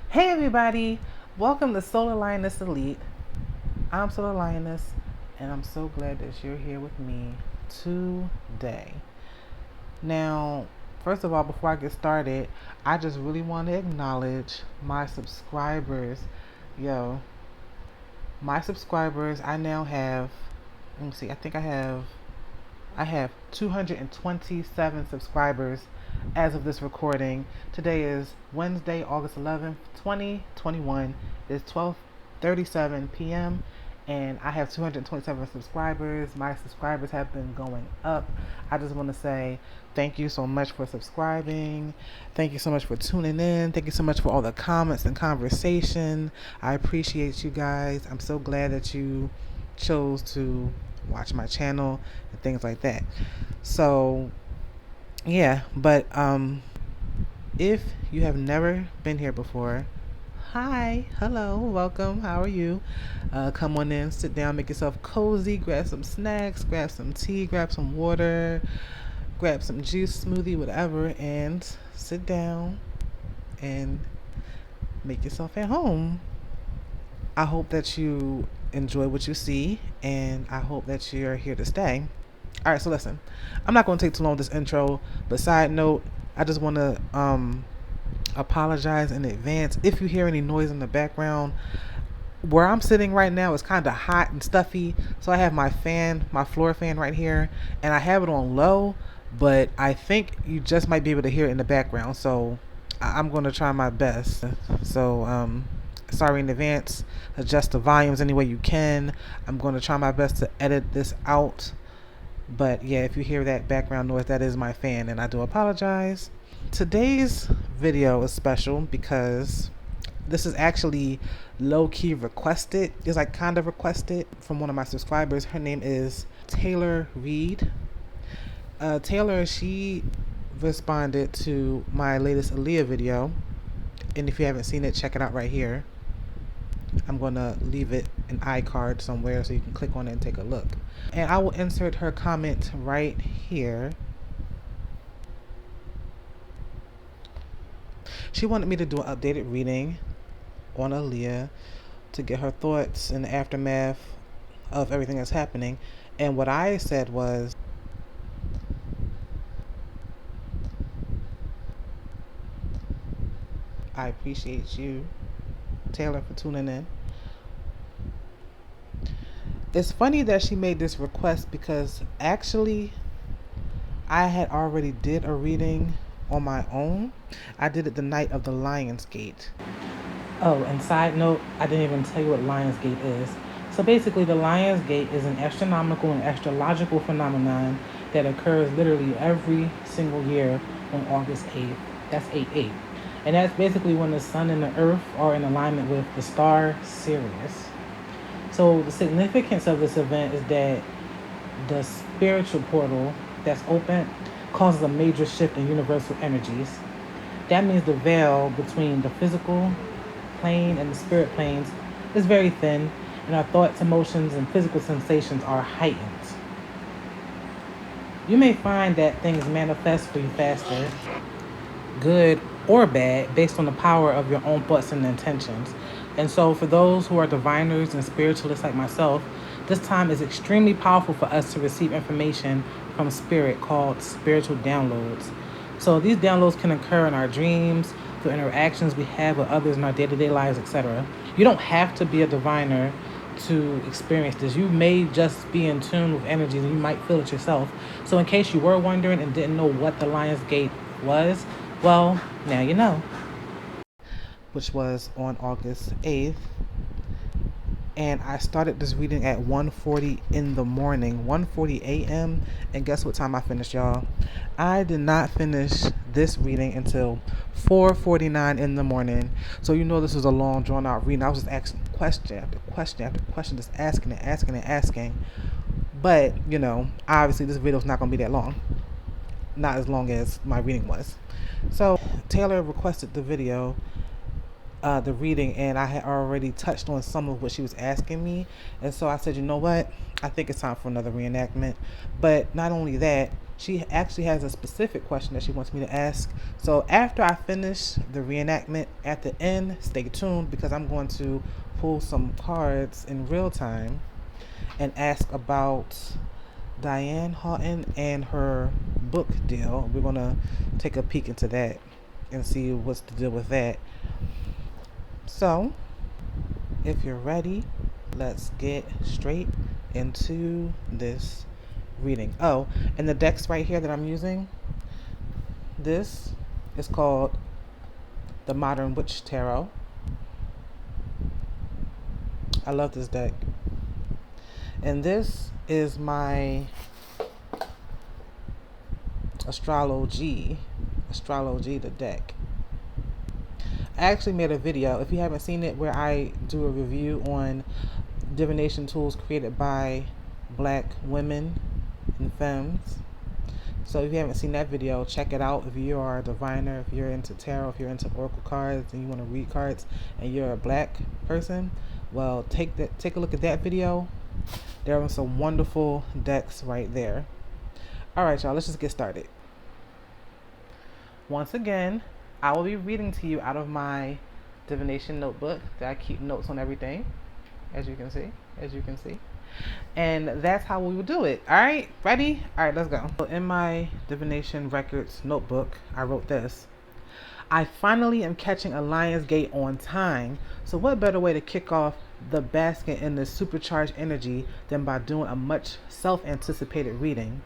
Hey everybody, welcome to Solar Lioness Elite. I'm Solar Lioness, and I'm so glad that you're here with me today. Now, first of all, before I get started, I just really want to acknowledge my subscribers. Yo, my subscribers, I now have, let me see, I have 227 subscribers as of this recording. Today is Wednesday, August 11th, 2021. It's 12:37 p.m. and I have 227 subscribers. My subscribers have been going up. I just want to say thank you so much for subscribing. Thank you so much for tuning in. Thank you so much for all the comments and conversation. I appreciate you guys. I'm so glad that you chose to watch my channel and things like that. So yeah, but if you have never been here before, hi, hello, welcome, how are you? Come on in, sit down, make yourself cozy, grab some snacks, grab some tea, grab some water, grab some juice, smoothie, whatever, and sit down and make yourself at home. I hope that you enjoy what you see, and I hope that you're here to stay. All right, so listen, I'm not going to take too long with this intro, but side note, I just want to apologize in advance if you hear any noise in the background. Where I'm sitting right now is kind of hot and stuffy, so I have my fan, my floor fan right here, and I have it on low, but I think you just might be able to hear it in the background, so I'm going to try my best. So, sorry in advance. Adjust the volumes any way you can. I'm going to try my best to edit this out. But yeah, if you hear that background noise, that is my fan, and I do apologize. Today's video is special because this is actually low-key requested. It's like kind of requested from one of my subscribers. Her name is Taylor Reed. Taylor, she responded to my latest Aaliyah video, and if you haven't seen it, check it out right here. I'm going to leave it an iCard somewhere so you can click on it and take a look. And I will insert her comment right here. She wanted me to do an updated reading on Aaliyah to get her thoughts in the aftermath of everything that's happening. And what I said was, I appreciate you, Taylor, for tuning in. It's funny that she made this request because actually I had already did a reading on my own. I did it the night of the Lionsgate. Oh, and side note, I didn't even tell you what Lionsgate is. So basically, the Lionsgate is an astronomical and astrological phenomenon that occurs literally every single year on August 8th. That's 8/8. And that's basically when the sun and the earth are in alignment with the star Sirius. So the significance of this event is that the spiritual portal that's open causes a major shift in universal energies. That means the veil between the physical plane and the spirit planes is very thin, and our thoughts, emotions, and physical sensations are heightened. You may find that things manifest for you faster, good or bad, based on the power of your own thoughts and intentions. And so, for those who are diviners and spiritualists like myself, this time is extremely powerful for us to receive information from spirit called spiritual downloads. So, these downloads can occur in our dreams, through interactions we have with others in our day-to-day lives, etc. You don't have to be a diviner to experience this. You may just be in tune with energies and you might feel it yourself. So in case you were wondering and didn't know what the Lionsgate was, well, now you know. Which was on August 8th. And I started this reading at 1:40 in the morning, 1:40 a.m. And guess what time I finished, y'all? I did not finish this reading until 4:49 in the morning. So you know this was a long, drawn-out reading. I was just asking question after question after question, just asking and asking and asking. But, you know, obviously this video is not going to be that long. Not as long as my reading was. So Taylor requested the video. the reading, and I had already touched on some of what she was asking me. And so I said, you know what? I think it's time for another reenactment. But not only that, she actually has a specific question that she wants me to ask. So after I finish the reenactment, at the end, stay tuned because I'm going to pull some cards in real time and ask about Diane Houghton and her book deal. We're going to take a peek into that and see what's the deal with that. So, if you're ready, let's get straight into this reading. Oh, and the decks right here that I'm using, this is called the Modern Witch Tarot. I love this deck. And this is my Astrology, the deck. I actually made a video, if you haven't seen it, where I do a review on divination tools created by Black women and femmes. So if you haven't seen that video, check it out. If you are a diviner, if you're into tarot, if you're into oracle cards and you want to read cards and you're a Black person, well, take a look at that video. There are some wonderful decks right there. All right, y'all, let's just get started. Once again, I will be reading to you out of my divination notebook that I keep notes on everything, as you can see. And that's how we will do it. All right, ready? All right, let's go. So in my divination records notebook, I wrote this. I finally am catching a Lion's Gate on time. So what better way to kick off the basket in this supercharged energy than by doing a much self-anticipated reading?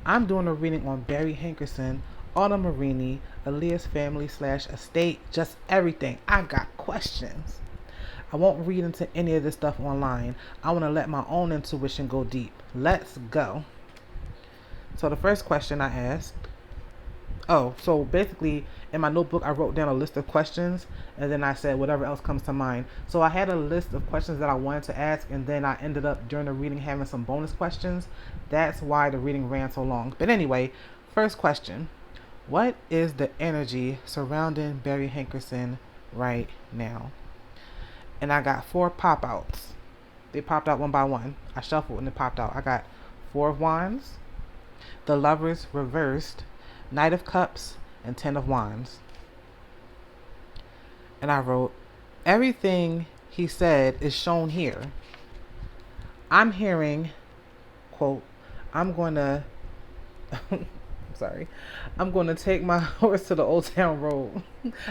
I'm doing a reading on Barry Hankerson, Autumn Marini, Aaliyah's family / estate, just everything. I got questions. I won't read into any of this stuff online. I want to let my own intuition go deep. Let's go. So the first question I asked, so basically in my notebook I wrote down a list of questions and then I said whatever else comes to mind. So I had a list of questions that I wanted to ask, and then I ended up during the reading having some bonus questions. That's why the reading ran so long. But anyway, first question. What is the energy surrounding Barry Hankerson right now? And I got 4 pop-outs. They popped out one by one. I shuffled and it popped out. I got 4 of Wands, the Lovers reversed, Knight of Cups, and 10 of Wands. And I wrote, everything he said is shown here. I'm hearing, quote, I'm going to take my horse to the Old Town Road.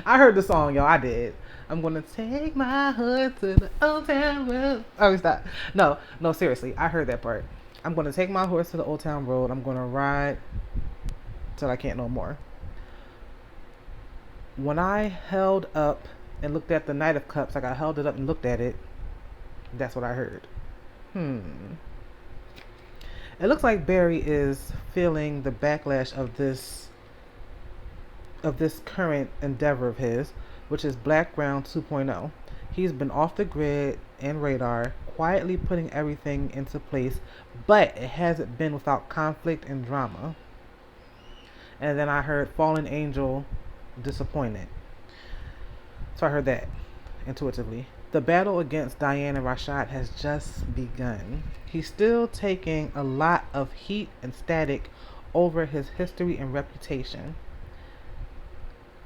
I heard the song, y'all. I did. I'm going to take my horse to the Old Town Road. Oh, stop. No, seriously. I heard that part. I'm going to take my horse to the Old Town Road. I'm going to ride till I can't no more. When I held up and looked at the Knight of Cups, I held it up and looked at it. That's what I heard. It looks like Barry is feeling the backlash of this current endeavor of his, which is Blackground 2.0. He's been off the grid and radar, quietly putting everything into place, but it hasn't been without conflict and drama. And then I heard Fallen Angel, disappointed. So I heard that intuitively. The battle against Diane and Rashad has just begun. He's still taking a lot of heat and static over his history and reputation.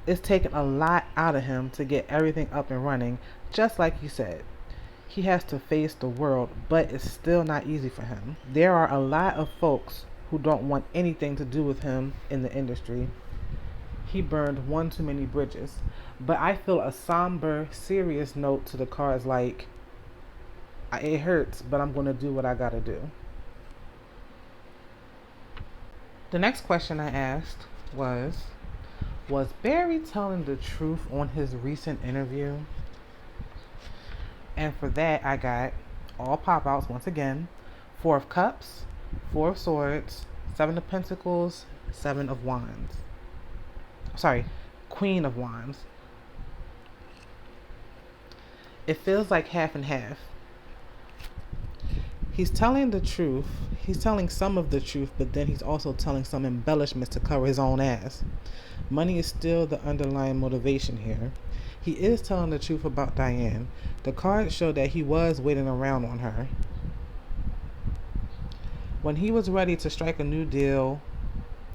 It's taken a lot out of him to get everything up and running, just like you said. He has to face the world, but it's still not easy for him. There are a lot of folks who don't want anything to do with him in the industry. He burned one too many bridges. But I feel a somber, serious note to the cards like, it hurts, but I'm going to do what I got to do. The next question I asked was Barry telling the truth on his recent interview? And for that, I got all pop-outs once again. 4 of Cups, 4 of Swords, 7 of Pentacles, 7 of Wands. Sorry, Queen of Wands. It feels like half and half. He's telling the truth. He's telling some of the truth, but then he's also telling some embellishments to cover his own ass. Money is still the underlying motivation here. He is telling the truth about Diane. The cards show that he was waiting around on her. When he was ready to strike a new deal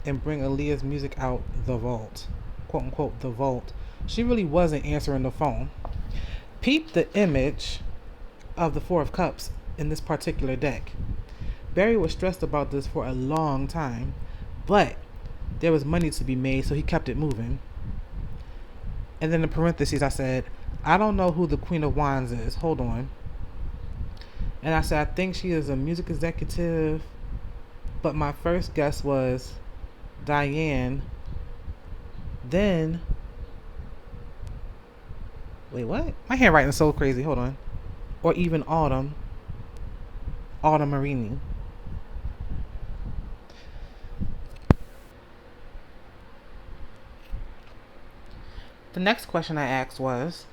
and bring Aaliyah's music out the vault, quote unquote, the vault, she really wasn't answering the phone. Peep the image of the Four of Cups in this particular deck. Barry was stressed about this for a long time, but there was money to be made, so he kept it moving. And then in parentheses, I said, I don't know who the Queen of Wands is. Hold on. And I said, I think she is a music executive, but my first guess was Diane. Then, wait, what? My handwriting is so crazy. Hold on. Or even Autumn Marini. The next question I asked was,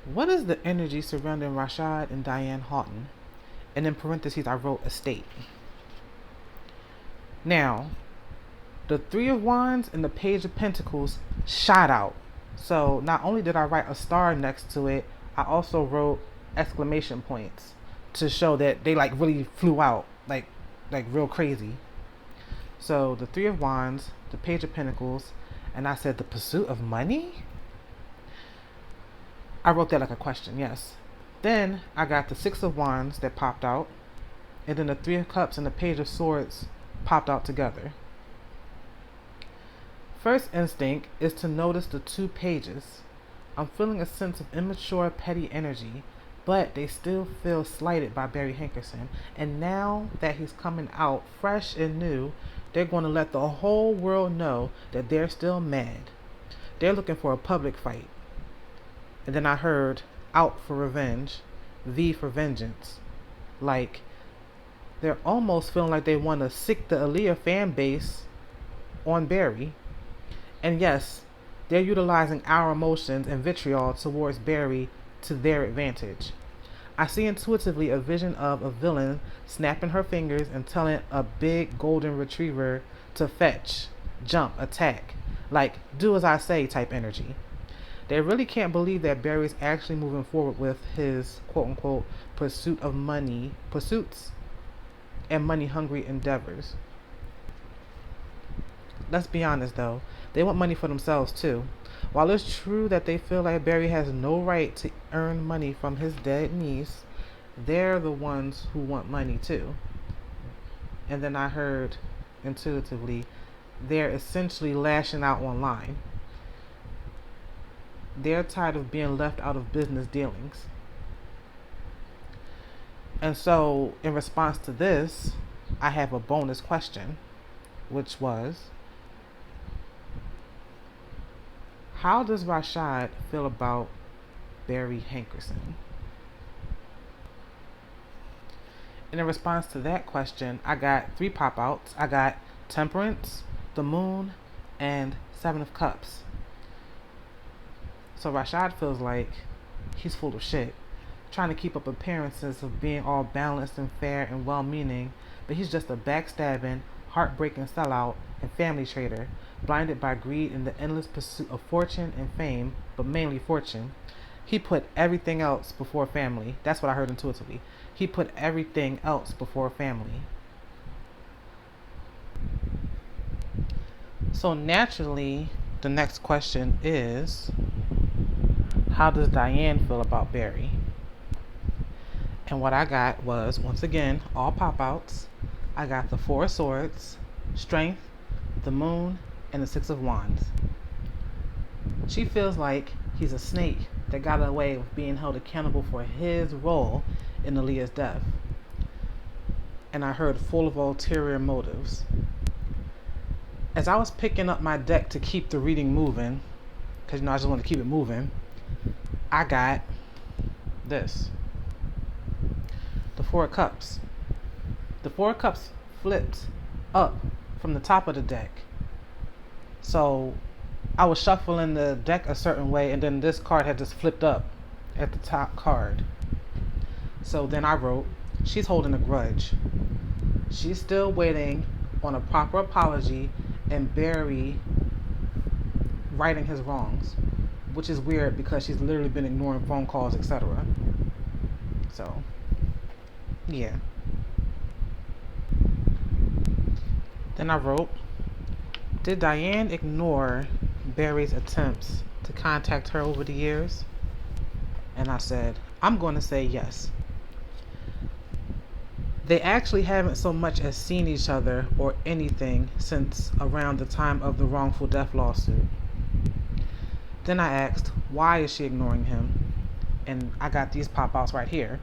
what is the energy surrounding Rashad and Diane Houghton? And in parentheses, I wrote estate. Now, the Three of Wands and the Page of Pentacles shot out. So not only did I write a star next to it, I also wrote exclamation points to show that they like really flew out, like real crazy. So the Three of Wands, the Page of Pentacles, and I said the pursuit of money? I wrote that like a question, yes. Then I got the Six of Wands that popped out, and then the Three of Cups and the Page of Swords popped out together. First instinct is to notice the two pages. I'm feeling a sense of immature, petty energy, but they still feel slighted by Barry Hankerson. And now that he's coming out fresh and new, they're going to let the whole world know that they're still mad. They're looking for a public fight. And then I heard out for revenge, V for vengeance. Like, they're almost feeling like they want to sick the Aaliyah fan base on Barry. And yes, they're utilizing our emotions and vitriol towards Barry to their advantage. I see intuitively a vision of a villain snapping her fingers and telling a big golden retriever to fetch, jump, attack. Like, do as I say type energy. They really can't believe that Barry's actually moving forward with his quote-unquote pursuits and money-hungry endeavors. Let's be honest though, they want money for themselves too. While it's true that they feel like Barry has no right to earn money from his dead niece, they're the ones who want money too. And then I heard intuitively, they're essentially lashing out online. They're tired of being left out of business dealings. And so, in response to this, I have a bonus question, which was, how does Rashad feel about Barry Hankerson? And in response to that question, I got 3 pop-outs. I got Temperance, the Moon, and Seven of Cups. So Rashad feels like he's full of shit, trying to keep up appearances of being all balanced and fair and well-meaning, but he's just a backstabbing, heartbreaking sellout and family traitor, blinded by greed in the endless pursuit of fortune and fame, but mainly fortune. He put everything else before family. That's what I heard intuitively. He put everything else before family. So naturally, the next question is, how does Diane feel about Barry? And what I got was, once again, all pop-outs. I got the Four of Swords, Strength, the Moon, and the Six of Wands. She feels like he's a snake that got away with being held accountable for his role in Aaliyah's death. And I heard full of ulterior motives. As I was picking up my deck to keep the reading moving, because I just want to keep it moving, I got this. The Four of Cups. The Four of Cups flipped up from the top of the deck. So I was shuffling the deck a certain way, and then this card had just flipped up at the top card. So then I wrote, she's holding a grudge. She's still waiting on a proper apology and Barry righting his wrongs, which is weird because she's literally been ignoring phone calls, etc. So, yeah. Then I wrote, did Diane ignore Barry's attempts to contact her over the years? And I said, I'm going to say yes. They actually haven't so much as seen each other or anything since around the time of the wrongful death lawsuit. Then I asked, why is she ignoring him? And I got these pop-outs right here.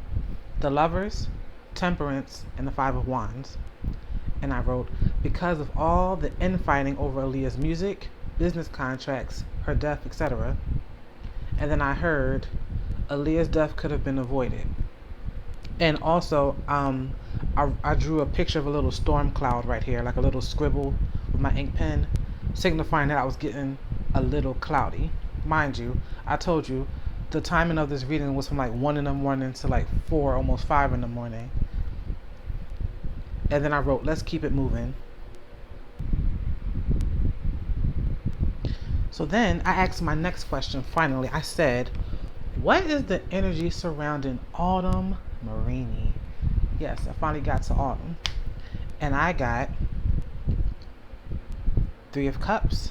The Lovers, Temperance, and the Five of Wands. And I wrote, because of all the infighting over Aaliyah's music, business contracts, her death, etc. And then I heard, Aaliyah's death could have been avoided. And also, I drew a picture of a little storm cloud right here, like a little scribble with my ink pen, signifying that I was getting a little cloudy. Mind you, I told you the timing of this reading was from like 1 in the morning to like 4, almost 5 in the morning. And then I wrote, let's keep it moving. So then I asked my next question finally. I said, what is the energy surrounding Autumn Marini? Yes, I finally got to Autumn. And I got 3 of Cups,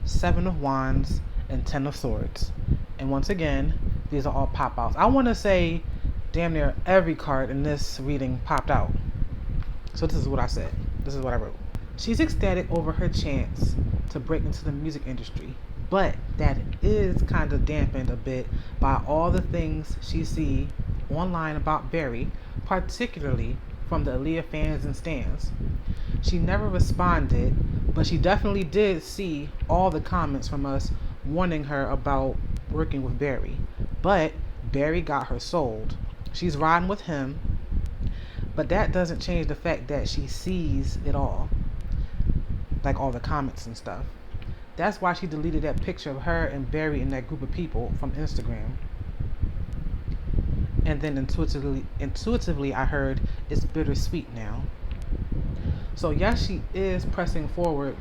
7 of Wands, and 10 of Swords. And once again, these are all pop-outs. I want to say damn near every card in this reading popped out. So this is what I said. This is what I wrote. She's ecstatic over her chance to break into the music industry, but that is kind of dampened a bit by all the things she sees online about Barry, particularly from the Aaliyah fans and stans. She never responded, but she definitely did see all the comments from us warning her about working with Barry. But Barry got her sold. She's riding with him, but that doesn't change the fact that she sees it all, like all the comments and stuff. That's why she deleted that picture of her and Barry and that group of people from Instagram. And then intuitively I heard it's bittersweet now. So yes, she is pressing forward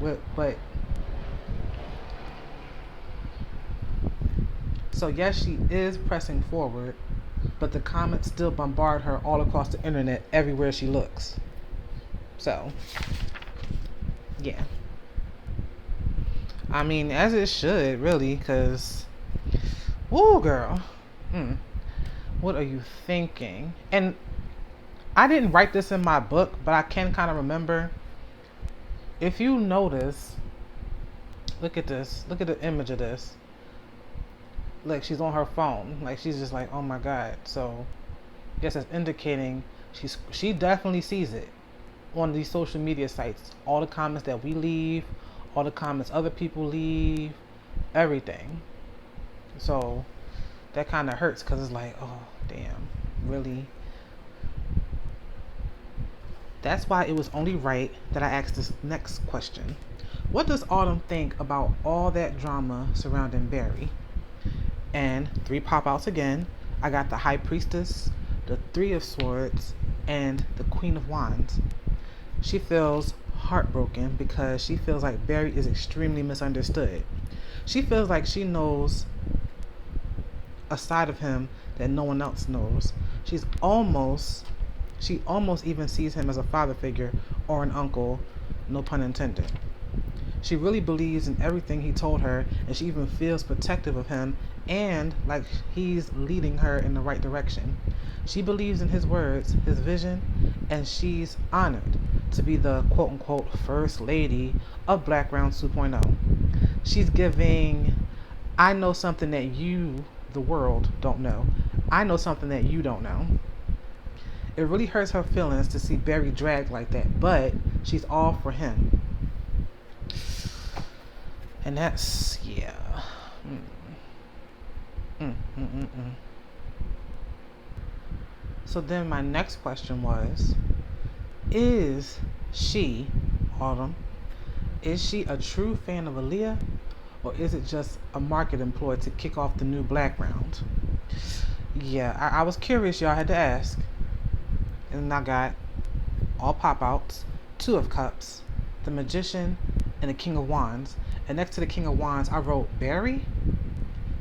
but the comments still bombard her all across the internet everywhere she looks. So, yeah. I mean, as it should, really, because, woo, girl. What are you thinking? And I didn't write this in my book, but I can kind of remember. If you notice, look at this. Look at the image of this. Like, she's on her phone. Like, she's just like, oh my God. So, I guess that's indicating she definitely sees it on these social media sites. All the comments that we leave, all the comments other people leave, everything. So, that kind of hurts because it's like, oh, damn, really? That's why it was only right that I asked this next question. What does Autumn think about all that drama surrounding Barry? And 3 pop-outs again. I got the High Priestess, the 3 of Swords, and the Queen of Wands. She feels heartbroken because she feels like Barry is extremely misunderstood. She feels like she knows a side of him that no one else knows. She almost even sees him as a father figure or an uncle, no pun intended. She really believes in everything he told her, and she even feels protective of him and like he's leading her in the right direction. She believes in his words, his vision, and she's honored to be the quote-unquote first lady of Blackground 2.0. She's giving, I know something that you, the world, don't know. I know something that you don't know. It really hurts her feelings to see Barry dragged like that, but she's all for him. And that's, yeah. So then my next question was, is she, Autumn, is she a true fan of Aaliyah, or is it just a market employed to kick off the new Blackground? Yeah, I was curious, y'all, had to ask. And I got all pop-outs, 2 of Cups, the Magician, and the King of Wands. And next to the King of Wands, I wrote Barry.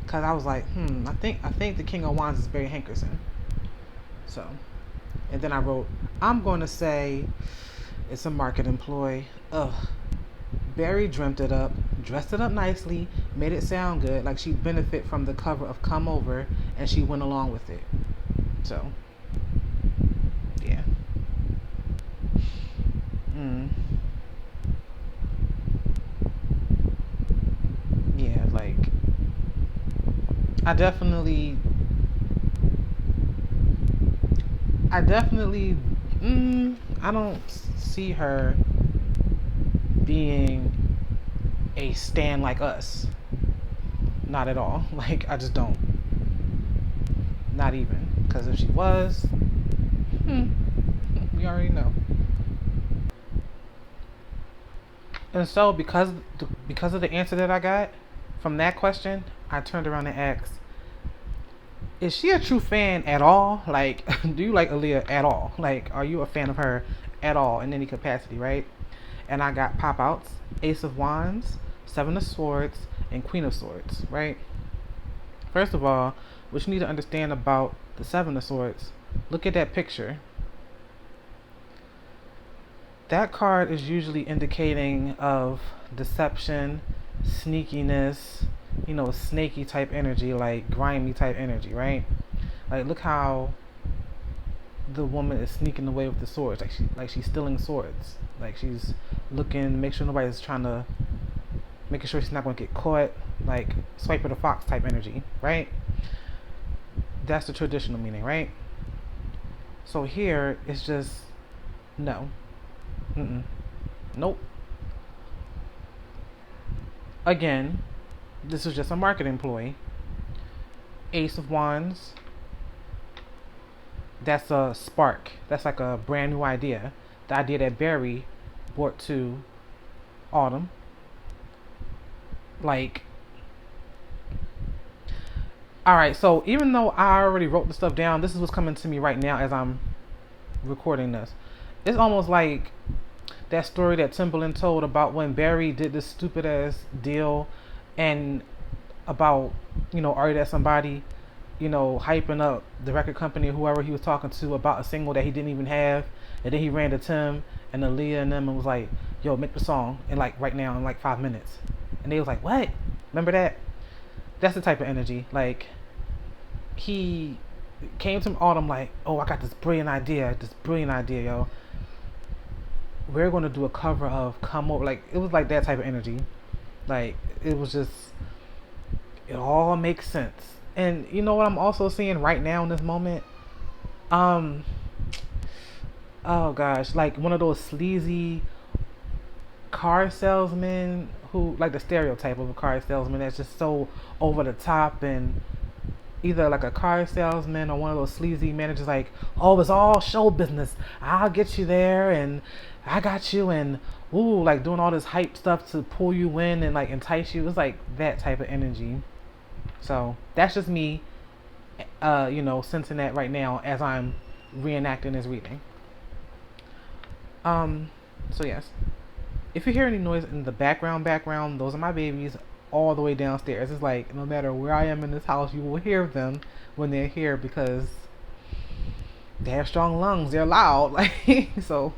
Cause I was like, I think the King of Wands is Barry Hankerson. So, and then I wrote, I'm going to say it's a market employee. Ugh. Barry dreamt it up, dressed it up nicely, made it sound good, like she'd benefit from the cover of Come Over, and she went along with it. So, yeah. Yeah, like, I definitely, I definitely, I don't see her being a stan like us. Not at all. Like, I just don't. Not even. Because if she was, we already know. And so, because of the answer that I got from that question, I turned around and asked, is she a true fan at all? Like, do you like Aaliyah at all? Like, are you a fan of her at all in any capacity, right? And I got pop outs, Ace of Wands, Seven of Swords, and Queen of Swords, right? First of all, what you need to understand about the Seven of Swords, look at that picture. That card is usually indicating of deception, sneakiness, snaky type energy, like grimy type energy, right? Like, look how the woman is sneaking away with the swords, like she's stealing swords, like she's looking, make sure nobody's making sure she's not going to get caught, like Swiper the Fox type energy, right? That's the traditional meaning, right? So here it's just no. Nope. Again, this is just a market employee. Ace of Wands, that's a spark. That's like a brand new idea. The idea that Barry brought to Autumn. Like, alright, so even though I already wrote the stuff down, this is what's coming to me right now as I'm recording this. It's almost like that story that Timbaland told about when Barry did this stupid ass deal and about, already that somebody, hyping up the record company or whoever he was talking to about a single that he didn't even have. And then he ran to Tim and Aaliyah and them and was like, yo, make the song in like right now in like 5 minutes. And they was like, what? Remember that? That's the type of energy. Like, he came to Autumn like, oh, I got this brilliant idea, yo. We're going to do a cover of Come Over. Like, it was like that type of energy. Like, it was just, it all makes sense. And you know what I'm also seeing right now in this moment? Oh gosh, like one of those sleazy car salesmen who, like the stereotype of a car salesman that's just so over the top, and either like a car salesman or one of those sleazy managers like, oh, it's all show business. I'll get you there and I got you, and ooh, like doing all this hype stuff to pull you in and like entice you. It's like that type of energy. So that's just me, sensing that right now as I'm reenacting this reading. So yes, if you hear any noise in the background, those are my babies all the way downstairs. It's like no matter where I am in this house, you will hear them when they're here because they have strong lungs. They're loud. Like, so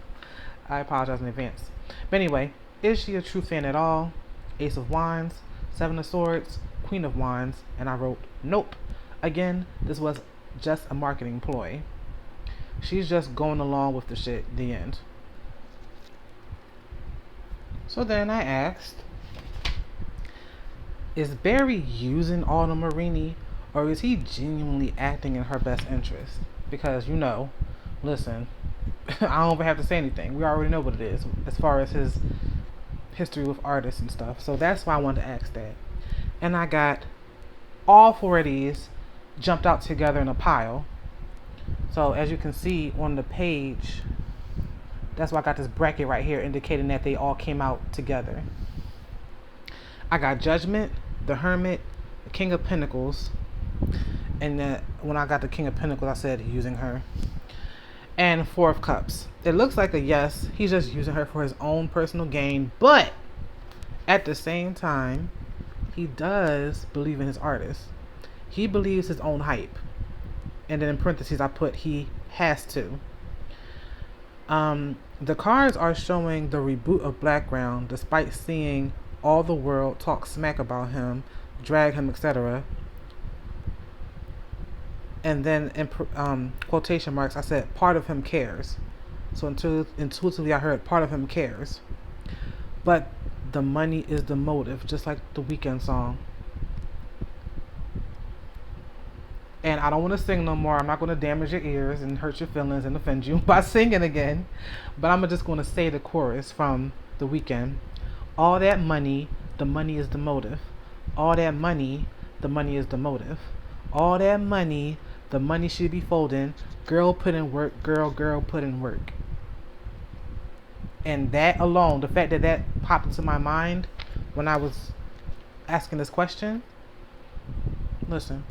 I apologize in advance. But anyway, is she a true fan at all? Ace of Wands, Seven of Swords, Queen of Wands, and I wrote nope. Again, this was just a marketing ploy. She's just going along with the shit. The end. So then I asked, is Barry using Autumn Marini, or is he genuinely acting in her best interest? Because listen, I don't even have to say anything. We already know what it is as far as his history with artists and stuff. So that's why I wanted to ask that. And I got all four of these jumped out together in a pile. So as you can see on the page, that's why I got this bracket right here indicating that they all came out together. I got Judgment, the Hermit, the King of Pentacles, and when I got the King of Pentacles, I said using her, and Four of Cups. It looks like a yes. He's just using her for his own personal gain, but at the same time, he does believe in his artist. He believes his own hype. And then in parentheses, I put he has to. The cards are showing the reboot of Blackground despite seeing all the world talk smack about him, drag him, etc. And then in quotation marks, I said, part of him cares. So intuitively, I heard part of him cares. But the money is the motive, just like the Weeknd song. And I don't want to sing no more. I'm not going to damage your ears and hurt your feelings and offend you by singing again. But I'm just going to say the chorus from the Weeknd. All that money, the money is the motive. All that money, the money is the motive. All that money, the money should be folding. Girl put in work, girl put in work. And that alone, the fact that that popped into my mind when I was asking this question, listen,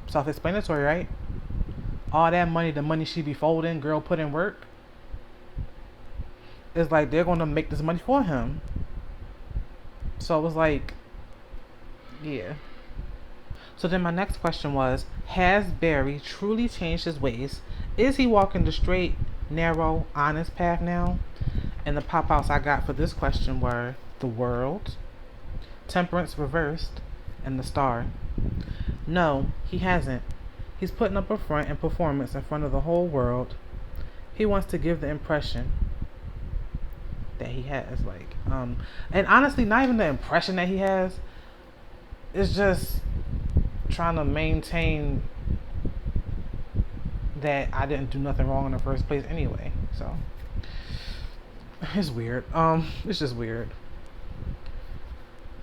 self-explanatory, right? All that money, the money she be folding, girl put in work. It's like they're going to make this money for him. So it was like, yeah. So then my next question was, has Barry truly changed his ways? Is he walking the straight, narrow, honest path now? And the pop-outs I got for this question were the world, temperance reversed, and the star. No, he hasn't. He's putting up a front and performance in front of the whole world. He wants to give the impression that he has, like, and honestly, not even the impression that he has. It's just trying to maintain that I didn't do nothing wrong in the first place anyway. So it's weird. It's just weird.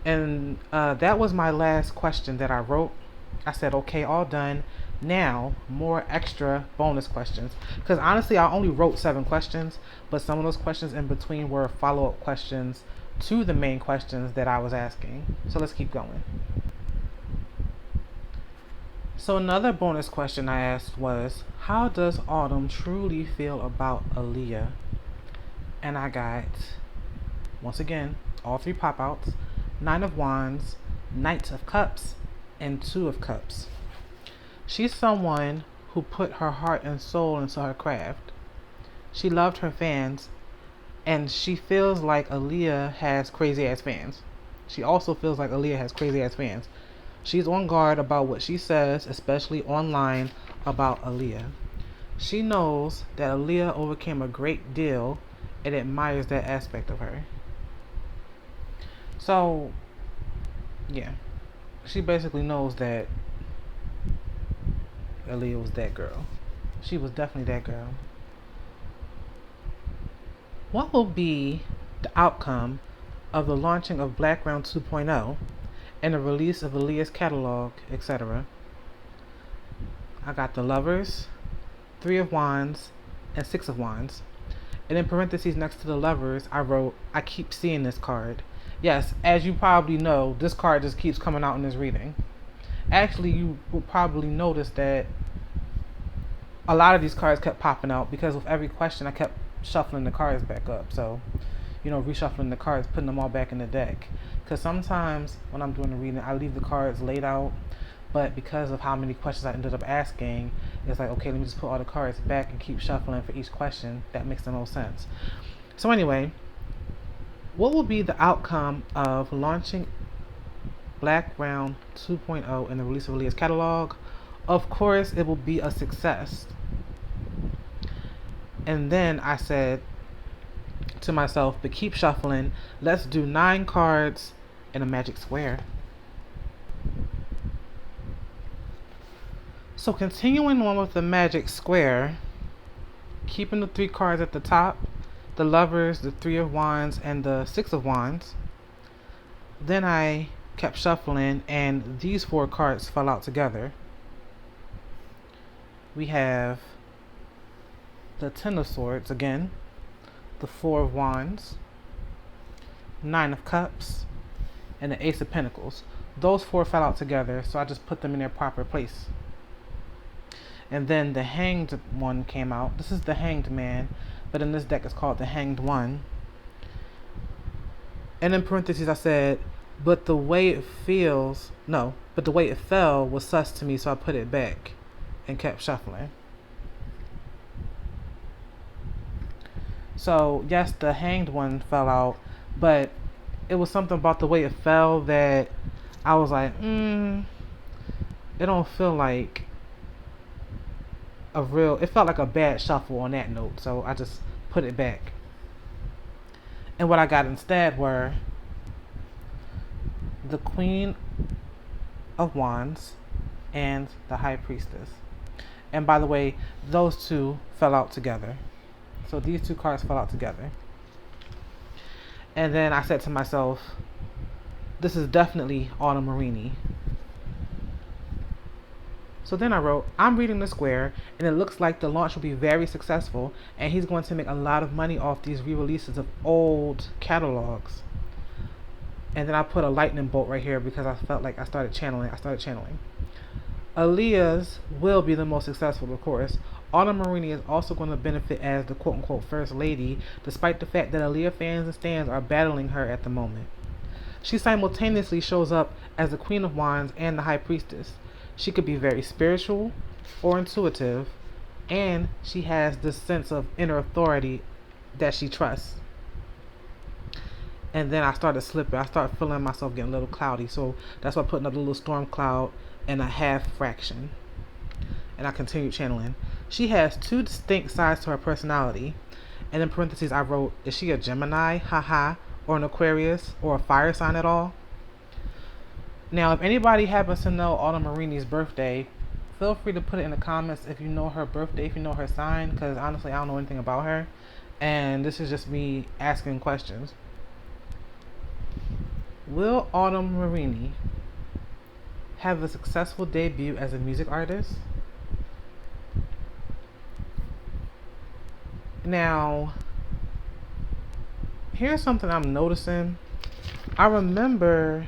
And that was my last question that I wrote. I said, okay, all done. Now, more extra bonus questions. Because honestly, I only wrote 7 questions, but some of those questions in between were follow-up questions to the main questions that I was asking. So let's keep going. So another bonus question I asked was, how does Autumn truly feel about Aaliyah? And I got, once again, all 3 pop-outs, 9 of Wands, Knight of Cups, and 2 of Cups. She's someone who put her heart and soul into her craft. She loved her fans, and she feels like Aaliyah has crazy-ass fans. She also feels like Aaliyah has crazy-ass fans. She's on guard about what she says, especially online about Aaliyah. She knows that Aaliyah overcame a great deal and admires that aspect of her. So, yeah. She basically knows that Aaliyah was that girl. She was definitely that girl. What will be the outcome of the launching of Blackground 2.0 and the release of Aaliyah's catalog, etc.? I got the Lovers, 3 of Wands, and 6 of Wands. And in parentheses next to the Lovers, I wrote, I keep seeing this card. Yes, as you probably know, this card just keeps coming out in this reading. Actually, you will probably notice that a lot of these cards kept popping out because with every question I kept shuffling the cards back up. So, reshuffling the cards, putting them all back in the deck. Because sometimes when I'm doing the reading, I leave the cards laid out. But because of how many questions I ended up asking, it's like, okay, let me just put all the cards back and keep shuffling for each question. That makes the most sense. So anyway, what will be the outcome of launching Blackground 2.0 and the release of Aaliyah's catalog? Of course, it will be a success. And then I said to myself, but keep shuffling. Let's do 9 cards in a magic square. So continuing on with the magic square, keeping the 3 cards at the top, the Lovers, the 3 of Wands, and the 6 of Wands. Then I kept shuffling and these 4 cards fell out together. We have the 10 of Swords again, the 4 of Wands, 9 of Cups, and the Ace of Pentacles. Those 4 fell out together, so I just put them in their proper place. And then the Hanged one came out. This is the Hanged Man, but in this deck it's called the Hanged One. And in parentheses I said, but the way it feels, no, but the way it fell was sus to me, so I put it back and kept shuffling. So, yes, the hanged one fell out, but it was something about the way it fell that I was like, it don't feel like it felt like a bad shuffle on that note, so I just put it back. And what I got instead were the Queen of Wands and the High Priestess. And by the way, those two fell out together. So these two cards fell out together. And then I said to myself, this is definitely Autumn Marini. So then I wrote, I'm reading the square, and it looks like the launch will be very successful, and he's going to make a lot of money off these re-releases of old catalogs. And then I put a lightning bolt right here because I felt like I started channeling. Aaliyah's will be the most successful, of course. Autumn Marini is also going to benefit as the quote-unquote first lady, despite the fact that Aaliyah fans and stans are battling her at the moment. She simultaneously shows up as the Queen of Wands and the High Priestess. She could be very spiritual or intuitive, and she has this sense of inner authority that she trusts. And then I started slipping. I started feeling myself getting a little cloudy, so that's why I put another little storm cloud and a half fraction. And I continued channeling. She has two distinct sides to her personality. And in parentheses, I wrote, is she a Gemini, haha, or an Aquarius, or a fire sign at all? Now, if anybody happens to know Autumn Marini's birthday, feel free to put it in the comments if you know her birthday, if you know her sign, because honestly, I don't know anything about her. And this is just me asking questions. Will Autumn Marini have a successful debut as a music artist? Now, here's something I'm noticing. I remember,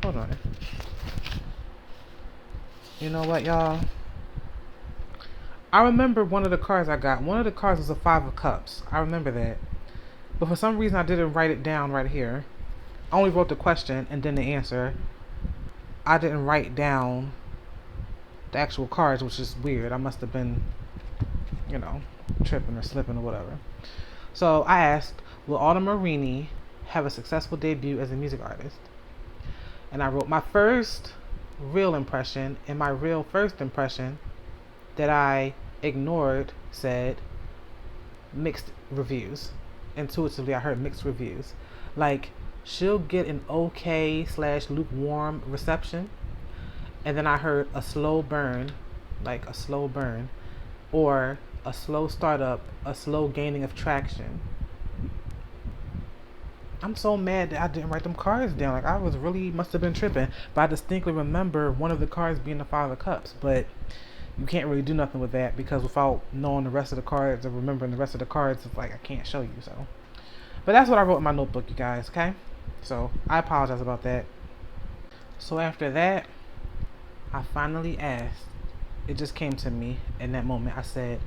hold on. You know what, y'all? I remember one of the cards I got. One of the cards was a Five of Cups. I remember that. But for some reason, I didn't write it down right here. I only wrote the question and then the answer. I didn't write down the actual cards, which is weird. I must have been, tripping or slipping or whatever. So I asked, will Autumn Marini have a successful debut as a music artist? And I wrote my first real impression, and my real first impression that I ignored said mixed reviews. Intuitively, I heard mixed reviews. Like, she'll get an okay/lukewarm reception, and then I heard a slow burn, or a slow startup, a slow gaining of traction. I'm so mad that I didn't write them cards down. Like, I must have been tripping. But I distinctly remember one of the cards being the Five of Cups. But you can't really do nothing with that because without knowing the rest of the cards or remembering the rest of the cards, it's like I can't show you. So, but that's what I wrote in my notebook, you guys. Okay, so I apologize about that. So after that, I finally asked. It just came to me in that moment. I said,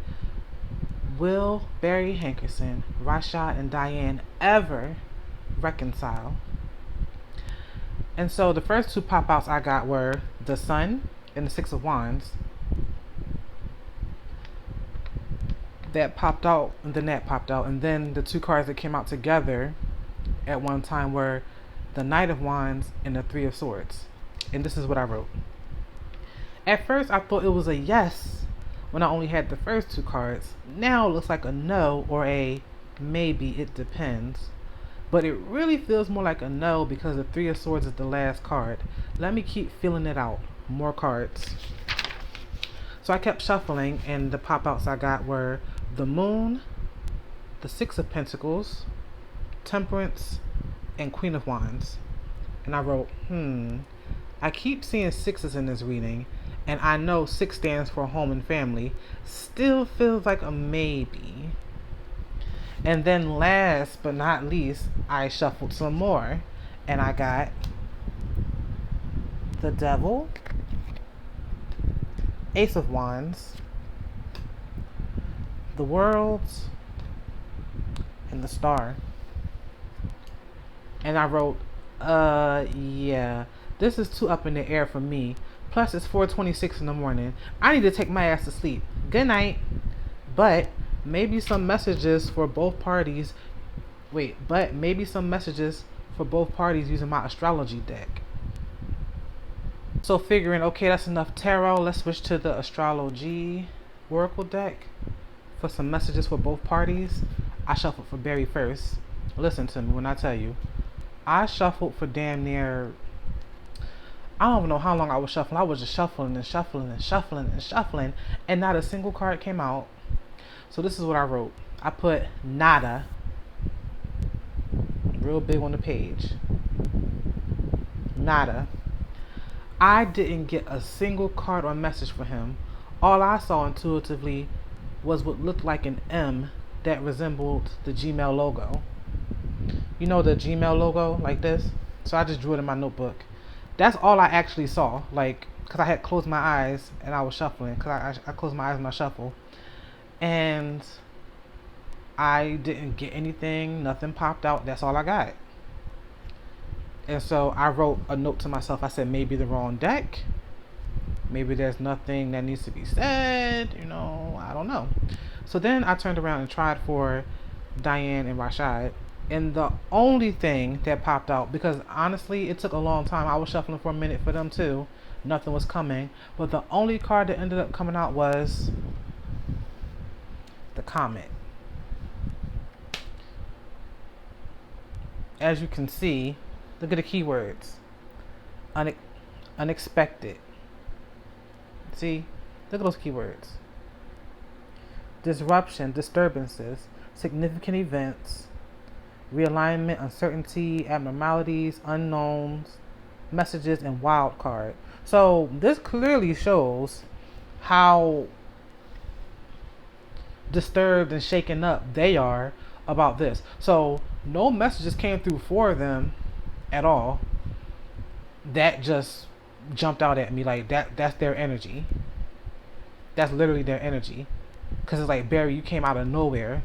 will Barry Hankerson, Rashad, and Diane ever reconcile? And so the first two pop-outs I got were the Sun and the Six of Wands. That popped out, and then that popped out. And then the two cards that came out together at one time were the Knight of Wands and the Three of Swords. And this is what I wrote. At first, I thought it was a yes when I only had the first two cards. Now it looks like a no or a maybe, it depends. But it really feels more like a no because the Three of Swords is the last card. Let me keep feeling it out. More cards. So I kept shuffling, and the pop-outs I got were the Moon, the Six of Pentacles, Temperance, and Queen of Wands. And I wrote, I keep seeing sixes in this reading, and I know 6 stands for home and family. Still feels like a maybe. And then last but not least, I shuffled some more, and I got the Devil, Ace of Wands, the Worlds, and the Star. And I wrote, Yeah. This is too up in the air for me. Plus, it's 4:26 in the morning. I need to take my ass to sleep. Good night. But maybe some messages for both parties. Wait, but maybe some messages for both parties using my astrology deck. So figuring, okay, that's enough tarot. Let's switch to the astrology oracle deck for some messages for both parties. I shuffled for Barry first. Listen to me when I tell you. I shuffled for damn near, I don't even know how long I was shuffling. I was just shuffling and shuffling and shuffling and shuffling, and not a single card came out. So this is what I wrote. I put nada, real big on the page. Nada. I didn't get a single card or message for him. All I saw intuitively was what looked like an M that resembled the Gmail logo. You know the Gmail logo like this? So I just drew it in my notebook. That's all I actually saw. Like, because I had closed my eyes and I was shuffling. Because I closed my eyes when I shuffle. And I didn't get anything. Nothing popped out. That's all I got. And so I wrote a note to myself. I said, maybe the wrong deck. Maybe there's nothing that needs to be said. You know, I don't know. So then I turned around and tried for Diane and Rashad. And the only thing that popped out, because honestly, it took a long time. I was shuffling for a minute for them too. Nothing was coming. But the only card that ended up coming out was the Comet. As you can see, look at the keywords. Unexpected. See? Look at those keywords. Disruption, disturbances, significant events, realignment, uncertainty, abnormalities, unknowns, messages, and wild card. So this clearly shows how disturbed and shaken up they are about this. So no messages came through for them at all. That just jumped out at me like that's their energy. That's literally their energy. Because it's like, Barry, you came out of nowhere.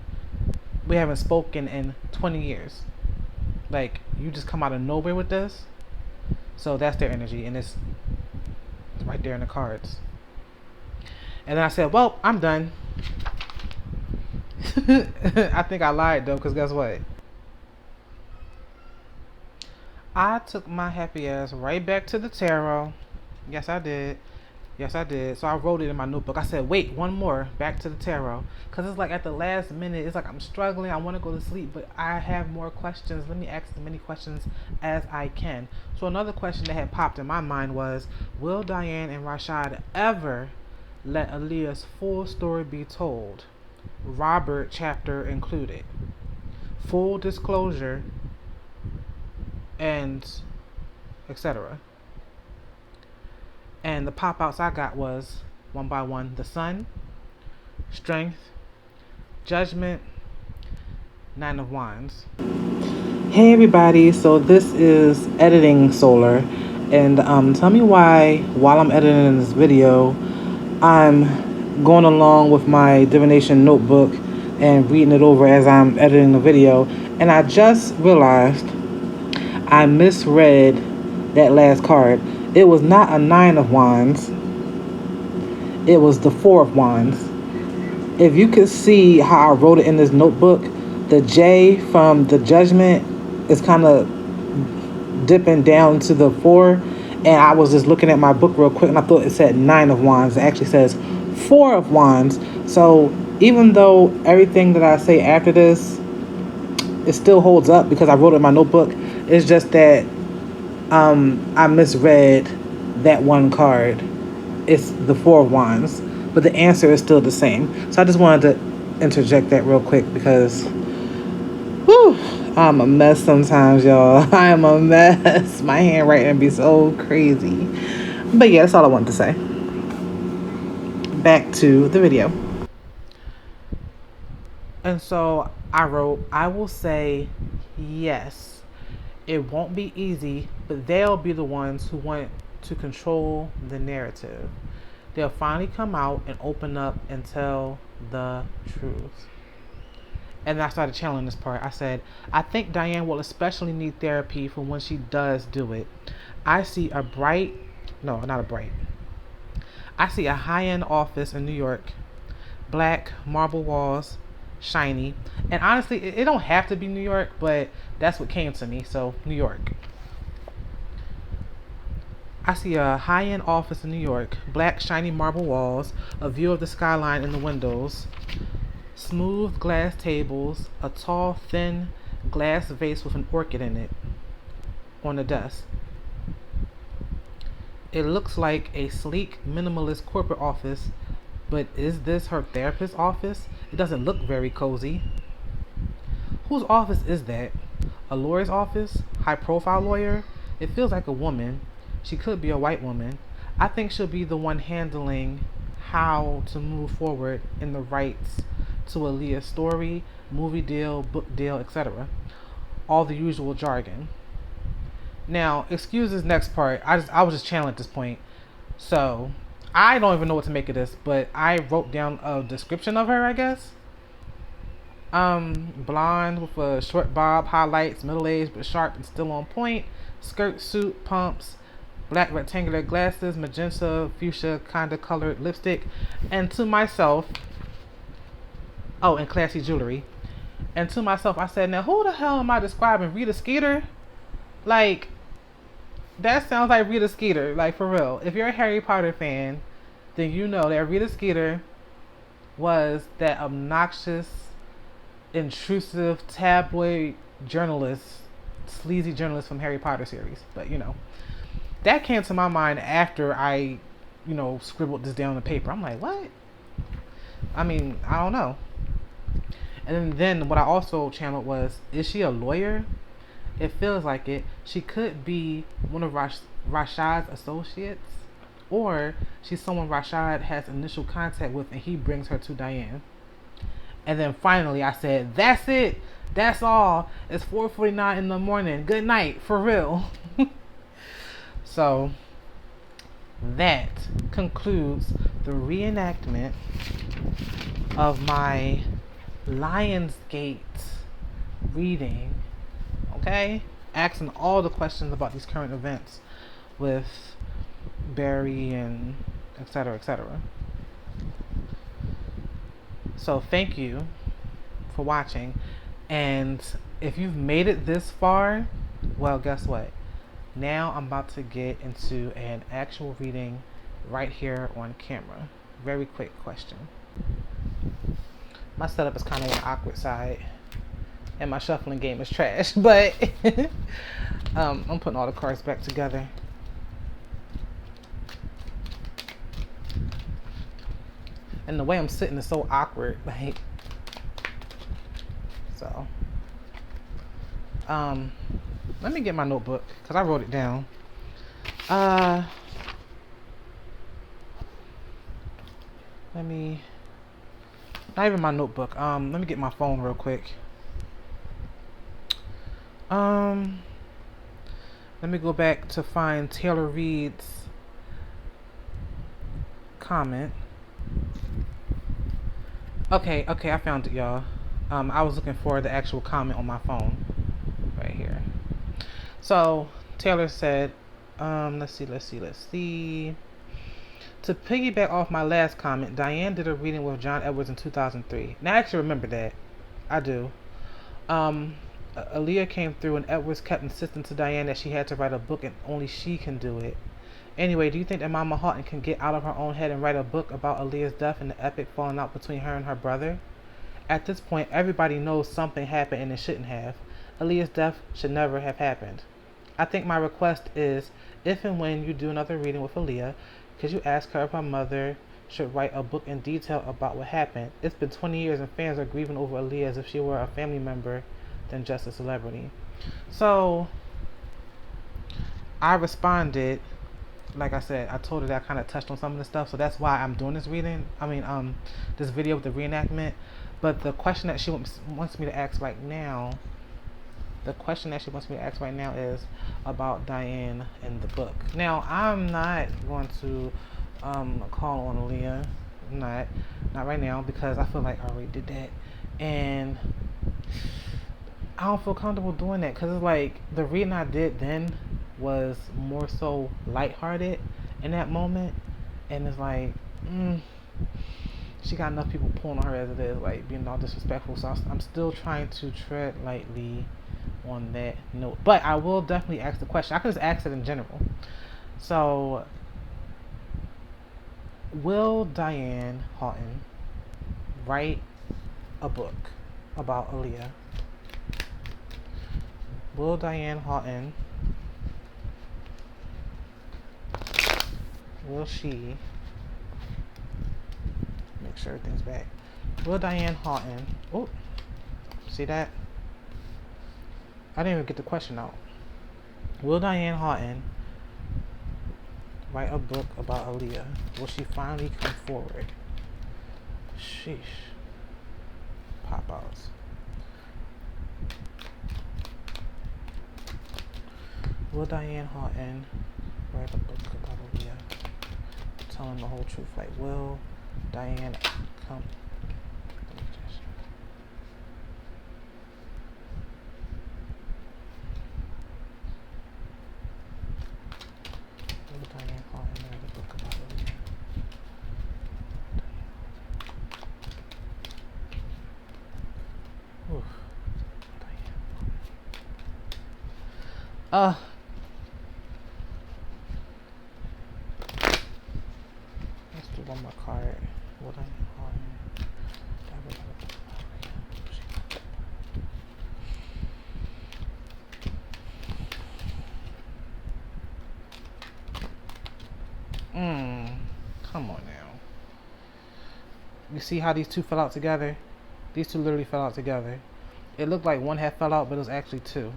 We haven't spoken in 20 years. Like, you just come out of nowhere with this. So that's their energy, and it's right there in the cards. And then I said, well, I'm done. I think I lied though, because guess what? I took my happy ass right back to the tarot. Yes, I did. Yes, I did. So I wrote it in my notebook. I said, wait, one more, back to the tarot. Because it's like at the last minute, it's like I'm struggling. I want to go to sleep, but I have more questions. Let me ask as many questions as I can. So another question that had popped in my mind was, will Diane and Rashad ever let Aaliyah's full story be told? Robert chapter included. Full disclosure and etc. And the pop-outs I got was, one by one, the Sun, Strength, Judgment, Nine of Wands. Hey everybody, so this is Editing Solar. And tell me why, while I'm editing this video, I'm going along with my divination notebook and reading it over as I'm editing the video. And I just realized I misread that last card. It was not a Nine of Wands. It was the Four of Wands. If you could see how I wrote it in this notebook, the J from the Judgment is kind of dipping down to the Four. And I was just looking at my book real quick, and I thought it said Nine of Wands. It actually says Four of Wands. So even though everything that I say after this, it still holds up because I wrote it in my notebook. It's just that I misread that one card. It's the Four of Wands, but the answer is still the same. So I just wanted to interject that real quick because, whew, I'm a mess sometimes, y'all. I am a mess. My handwriting be so crazy. But yeah, that's all I wanted to say. Back to the video. And so I wrote, I will say yes. It won't be easy, but they'll be the ones who want to control the narrative. They'll finally come out and open up and tell the truth. And I started channeling this part. I said, I think Diane will especially need therapy for when she does do it. I see a bright, no, not a bright. I see a high-end office in New York, black marble walls, shiny. And honestly, it don't have to be New York, but that's what came to me. So, New York. I see a high-end office in New York, black shiny marble walls, a view of the skyline in the windows, smooth glass tables, a tall, thin glass vase with an orchid in it on the desk. It looks like a sleek, minimalist corporate office, but is this her therapist's office? It doesn't look very cozy. Whose office is that? A lawyer's office? High-profile lawyer? It feels like a woman. She could be a white woman. I think she'll be the one handling how to move forward in the rights to Aaliyah's story, movie deal, book deal, etc. All the usual jargon. Now, excuse this next part. I was just channeling at this point. So, I don't even know what to make of this, but I wrote down a description of her, I guess. Blonde with a short bob, highlights, middle-aged but sharp and still on point, skirt, suit, pumps, black rectangular glasses, magenta, fuchsia kind of colored lipstick, and to myself, oh, and classy jewelry. And to myself, I said, now who the hell am I describing? Rita Skeeter? Like, that sounds like Rita Skeeter, like for real. If you're a Harry Potter fan, then you know that Rita Skeeter was that obnoxious, intrusive tabloid journalist, sleazy journalist from Harry Potter series. But that came to my mind after I, scribbled this down on the paper. I'm like, what? I mean, I don't know. And then what I also channeled was, is she a lawyer? It feels like it. She could be one of Rashad's associates, or she's someone Rashad has initial contact with and he brings her to Diane. And then finally I said, that's it. That's all. It's 4:49 in the morning. Good night, for real. So that concludes the reenactment of my Lionsgate reading. Okay? Asking all the questions about these current events with Barry and etc. etc. So thank you for watching. And if you've made it this far, well, guess what? Now I'm about to get into an actual reading right here on camera. Very quick question. My setup is kind of on the awkward side, and my shuffling game is trash, but I'm putting all the cards back together. And the way I'm sitting is so awkward, like, so let me get my notebook because I wrote it down. Let me, not even my notebook. Let me get my phone real quick. Let me go back to find Taylor Reed's comment. Okay, I found it, y'all. I was looking for the actual comment on my phone right here. So Taylor said, let's see. To piggyback off my last comment, Diane did a reading with John Edwards in 2003. Now I actually remember that. I do. Aaliyah came through and Edwards kept insisting to Diane that she had to write a book and only she can do it. Anyway, do you think that Mama Houghton can get out of her own head and write a book about Aaliyah's death and the epic falling out between her and her brother? At this point, everybody knows something happened and it shouldn't have. Aaliyah's death should never have happened. I think my request is, if and when you do another reading with Aaliyah, could you ask her if her mother should write a book in detail about what happened? It's been 20 years and fans are grieving over Aaliyah as if she were a family member than just a celebrity. So I responded, like I said, I told her that I kind of touched on some of the stuff, so that's why I'm doing this reading. This video with the reenactment. But the question that she wants me to ask right now, is about Diane and the book. Now, I'm not going to call on Aaliyah. Not right now, because I feel like I already did that. And I don't feel comfortable doing that because it's like the reading I did then was more so lighthearted in that moment, and it's like, she got enough people pulling on her as it is, like being all disrespectful. So I'm still trying to tread lightly on that note, but I will definitely ask the question. I could just ask it in general. So, will Diane Houghton write a book about Aaliyah? Will Diane Houghton, will she, make sure everything's back. Will Diane Houghton, oh, see that? I didn't even get the question out. Will Diane Houghton write a book about Aaliyah? Will she finally come forward? Sheesh. Pop outs. Will Diane Houghton write a book about Aaliyah? Telling the whole truth. Like, will Diane come? Will Diane Houghton write a book about Aaliyah? Oof. Diane. Let's do one more card. Will Diane Houghton? Come on now. You see how these two fell out together? These two literally fell out together. It looked like one had fell out, but it was actually two.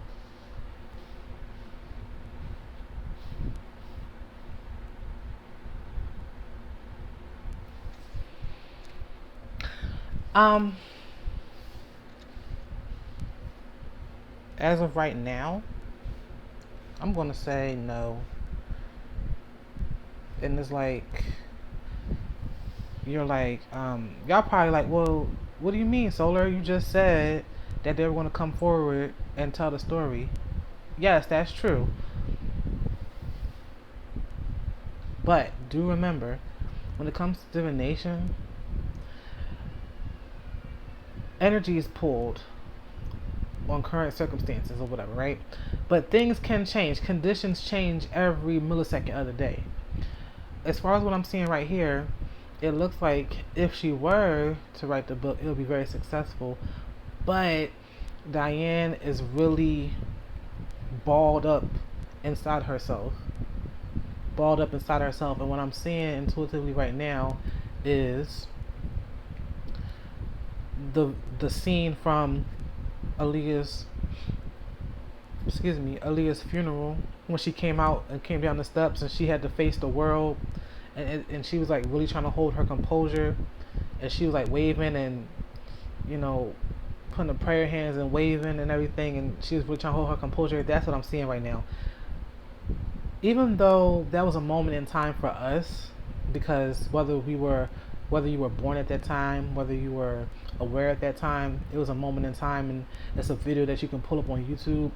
As of right now, I'm gonna say no. And it's like, you're like, y'all probably like, well, what do you mean, Solar? You just said that they were gonna come forward and tell the story. Yes, that's true. But do remember, when it comes to divination, energy is pulled on current circumstances or whatever, right? But things can change. Conditions change every millisecond of the day. As far as what I'm seeing right here, it looks like if she were to write the book, it would be very successful. But Diane is really balled up inside herself. Balled up inside herself. And what I'm seeing intuitively right now is the scene from Aaliyah's funeral, when she came out and came down the steps and she had to face the world, and she was like really trying to hold her composure, and she was like waving and, you know, putting the prayer hands and waving and everything, and she was really trying to hold her composure. That's what I'm seeing right now. Even though that was a moment in time for us, because whether you were born at that time, whether you were aware at that time, it was a moment in time, and it's a video that you can pull up on YouTube.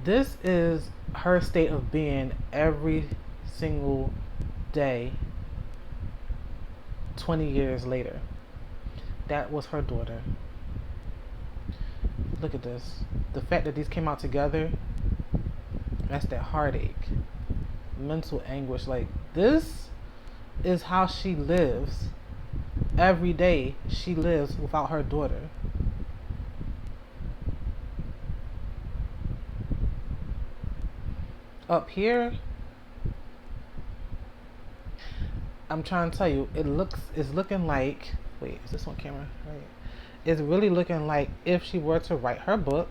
This is her state of being every single day 20 years later. That was her daughter. Look at this. The fact that these came out together, that's that heartache, mental anguish. Like, this is how she lives. Every day she lives without her daughter. Up here, I'm trying to tell you, it's looking like, wait, is this on camera? Right. It's really looking like if she were to write her book,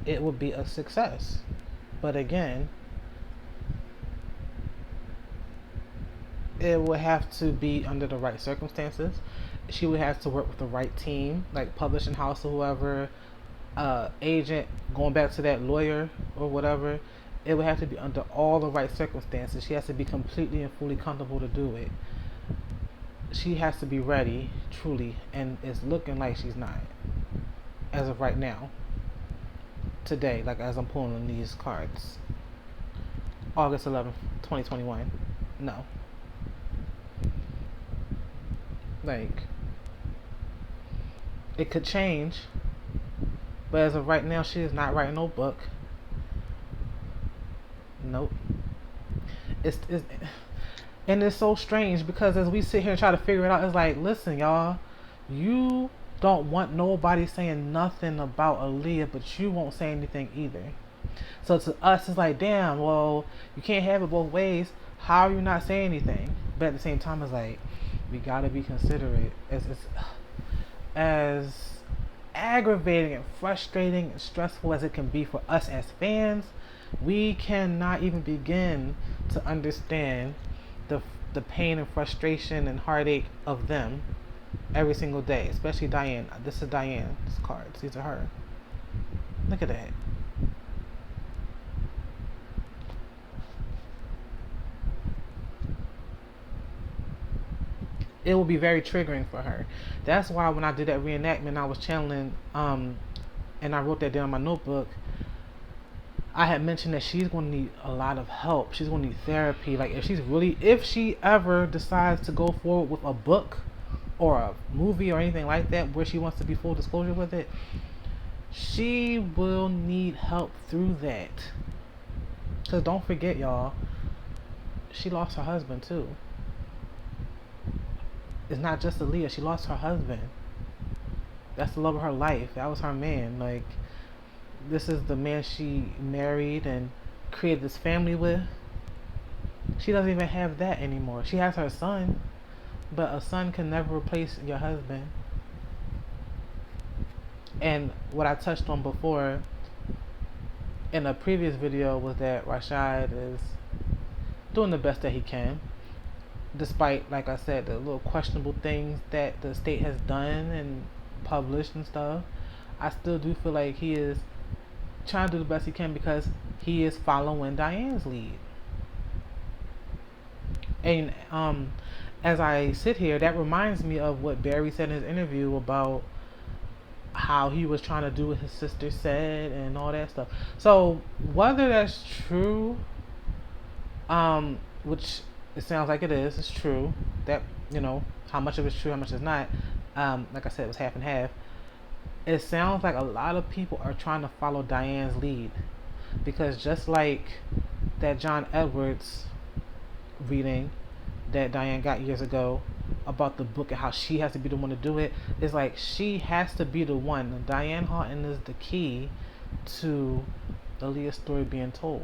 it would be a success. But again, it would have to be under the right circumstances. She would have to work with the right team, like publishing house or whoever, agent, going back to that lawyer or whatever. It would have to be under all the right circumstances. She has to be completely and fully comfortable to do it. She has to be ready, truly, and it's looking like she's not. as of right now, today, like as I'm pulling these cards. August 11th, 2021. No. Like, it could change, but as of right now, she is not writing no book. Nope. It's and it's so strange because as we sit here and try to figure it out, it's like, listen, y'all, you don't want nobody saying nothing about Aaliyah, but you won't say anything either. So to us, it's like, damn, well, you can't have it both ways. How are you not saying anything? But at the same time, it's like, we gotta be considerate. As aggravating and frustrating and stressful as it can be for us as fans, we cannot even begin to understand the pain and frustration and heartache of them every single day, especially Diane. This is Diane's cards. These are her. Look at that. It will be very triggering for her. That's why when I did that reenactment, I was channeling, and I wrote that down in my notebook. I had mentioned that she's going to need a lot of help. She's going to need therapy. Like if she ever decides to go forward with a book or a movie or anything like that where she wants to be full disclosure with it, she will need help through that. Because don't forget, y'all, she lost her husband too. It's not just Aaliyah. She lost her husband. That's the love of her life. That was her man. Like, this is the man she married and created this family with. She doesn't even have that anymore. She has her son, but a son can never replace your husband. And what I touched on before in a previous video was that Rashad is doing the best that he can, despite, like I said, the little questionable things that the state has done and published and stuff. I still do feel like he is trying to do the best he can because he is following Diane's lead. And as I sit here, that reminds me of what Barry said in his interview about how he was trying to do what his sister said and all that stuff. So whether that's true, which it sounds like it is, it's true. That, how much of it's true, how much is not. Like I said, it was half and half. It sounds like a lot of people are trying to follow Diane's lead, because just like that John Edwards reading that Diane got years ago about the book and how she has to be the one to do it, it's like she has to be the one. Diane Houghton is the key to the Aaliyah story being told.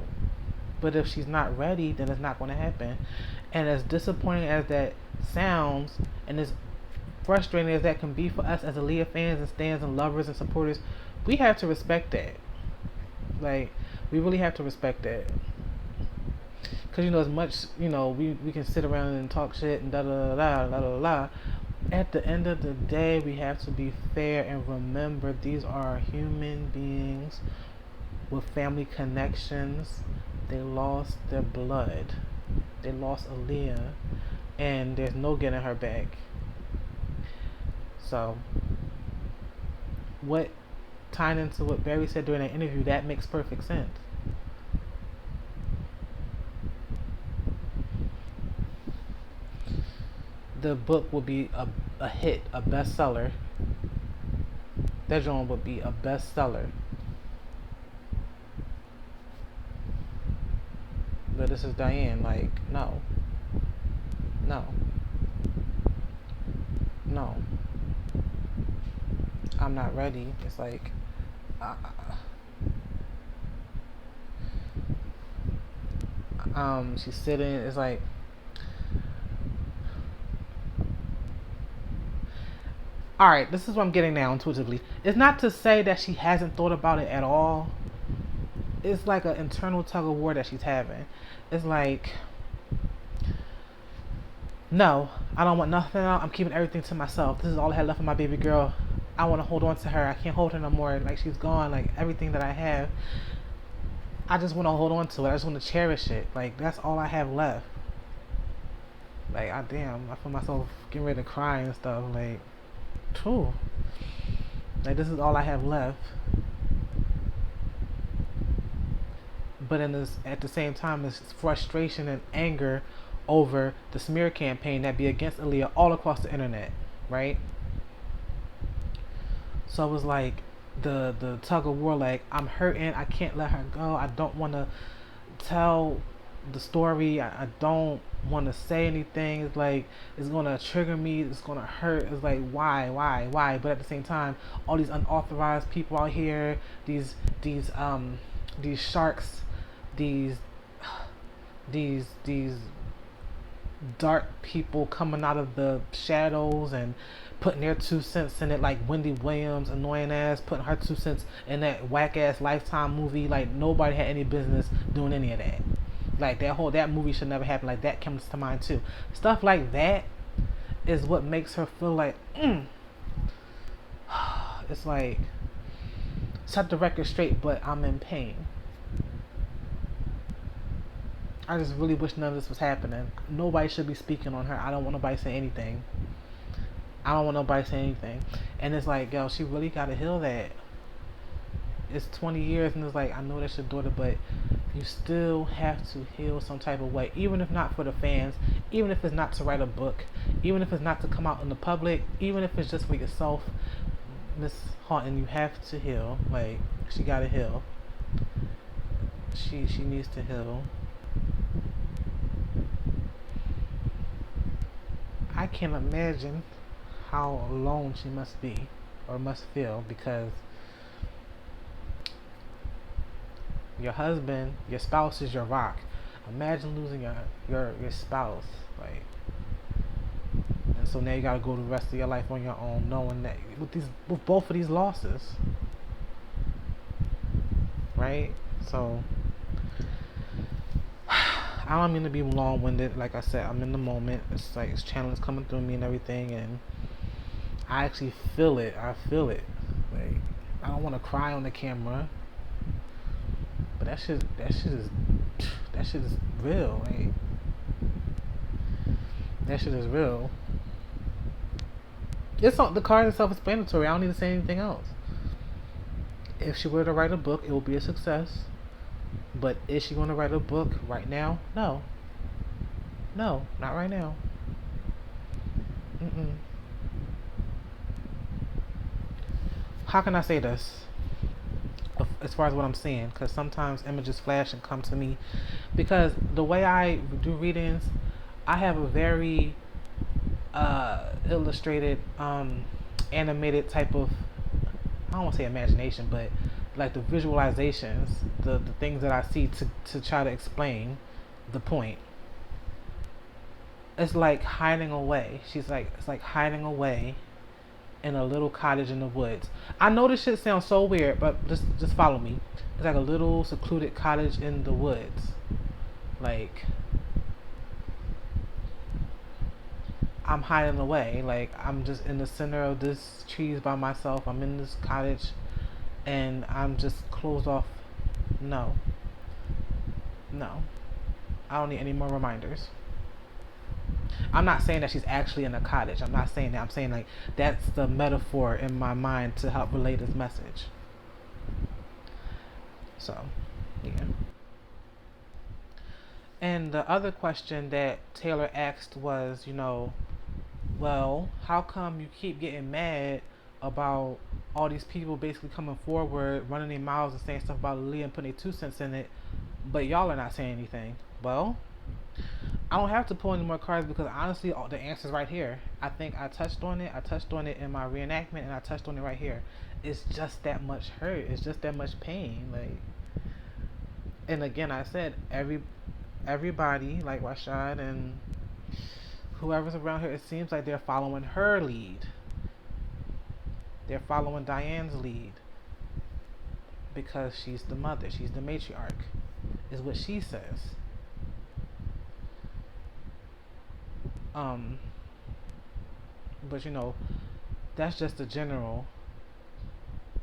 But if she's not ready, then it's not going to happen. And as disappointing as that sounds, and as frustrating as that can be for us as Aaliyah fans and stans and lovers and supporters, we have to respect that. Like, we really have to respect that. Because, as much, we can sit around and talk shit and da-da-da-da. At the end of the day, we have to be fair and remember these are human beings with family connections. They lost their blood. They lost Aaliyah. And there's no getting her back. So, what tying into what Barry said during that interview, that makes perfect sense. The book will be a hit, a bestseller. That joint would be a bestseller. But this is Diane. Like, no. I'm not ready. It's like, she's sitting. It's like, all right. This is what I'm getting now intuitively. It's not to say that she hasn't thought about it at all. It's like an internal tug of war that she's having. It's like, no, I don't want nothing else. I'm keeping everything to myself. This is all I had left of my baby girl. I want to hold on to her. I can't hold her no more. Like, she's gone. Like, everything that I have, I just want to hold on to it. I just want to cherish it. Like, that's all I have left. Like, I feel myself getting ready to cry and stuff. Like, true. Like, this is all I have left. But at the same time, it's frustration and anger over the smear campaign that be against Aaliyah all across the internet, right? So it was like the tug of war. Like, I'm hurting. I can't let her go. I don't want to tell the story. I don't want to say anything. It's like it's gonna trigger me. It's gonna hurt. It's like why? But at the same time, all these unauthorized people out here, these these sharks, these these dark people coming out of the shadows and putting their 2 cents in it, like Wendy Williams, annoying ass, putting her 2 cents in that whack ass Lifetime movie. Like, nobody had any business doing any of that. Like, that movie should never happen. Like, that comes to mind too. Stuff like that is what makes her feel like, it's like, set the record straight, but I'm in pain. I just really wish none of this was happening. Nobody should be speaking on her. I don't want nobody to say anything. I don't want nobody to say anything. And it's like, yo, she really got to heal that. It's 20 years, and it's like, I know that's your daughter, but you still have to heal some type of way. Even if not for the fans, even if it's not to write a book, even if it's not to come out in the public, even if it's just for yourself, Miss Houghton, you have to heal. Like, she got to heal. She needs to heal. I can't imagine how alone she must be or must feel, because your husband, your spouse is your rock. Imagine losing your spouse, like, and so now you gotta go the rest of your life on your own, knowing that with both of these losses, right? So I don't mean to be long-winded. Like I said, I'm in the moment. It's like this channel is coming through me and everything, and I actually feel it. I feel it. Like, I don't want to cry on the camera, but that shit is real. Like, that shit is real. It's not, the card is self-explanatory. I don't need to say anything else. If she were to write a book, it will be a success. But is she going to write a book right now? No. No, not right now. How can I say this? As far as what I'm seeing, because sometimes images flash and come to me. Because the way I do readings, I have a very illustrated, animated type of, I don't want to say imagination, but like the visualizations, the things that I see to try to explain the point. It's like hiding away. She's like, it's like hiding away in a little cottage in the woods. I know this shit sounds so weird, but just follow me. It's like a little secluded cottage in the woods. Like, I'm hiding away. Like, I'm just in the center of this trees by myself. I'm in this cottage and I'm just closed off. No. No. I don't need any more reminders. I'm not saying that she's actually in a cottage. I'm not saying that. I'm saying, like, that's the metaphor in my mind to help relay this message. So, yeah. And the other question that Taylor asked was, well, how come you keep getting mad about all these people basically coming forward, running their mouths and saying stuff about Aaliyah and putting their 2 cents in it, but y'all are not saying anything? Well, I don't have to pull any more cards, because honestly, all the answer's right here. I think I touched on it. I touched on it in my reenactment, and I touched on it right here. It's just that much hurt. It's just that much pain. Like, and again, I said everybody, like Rashad and whoever's around her, it seems like they're following her lead. They're following Diane's lead, because she's the mother. She's the matriarch, is what she says. But that's just the general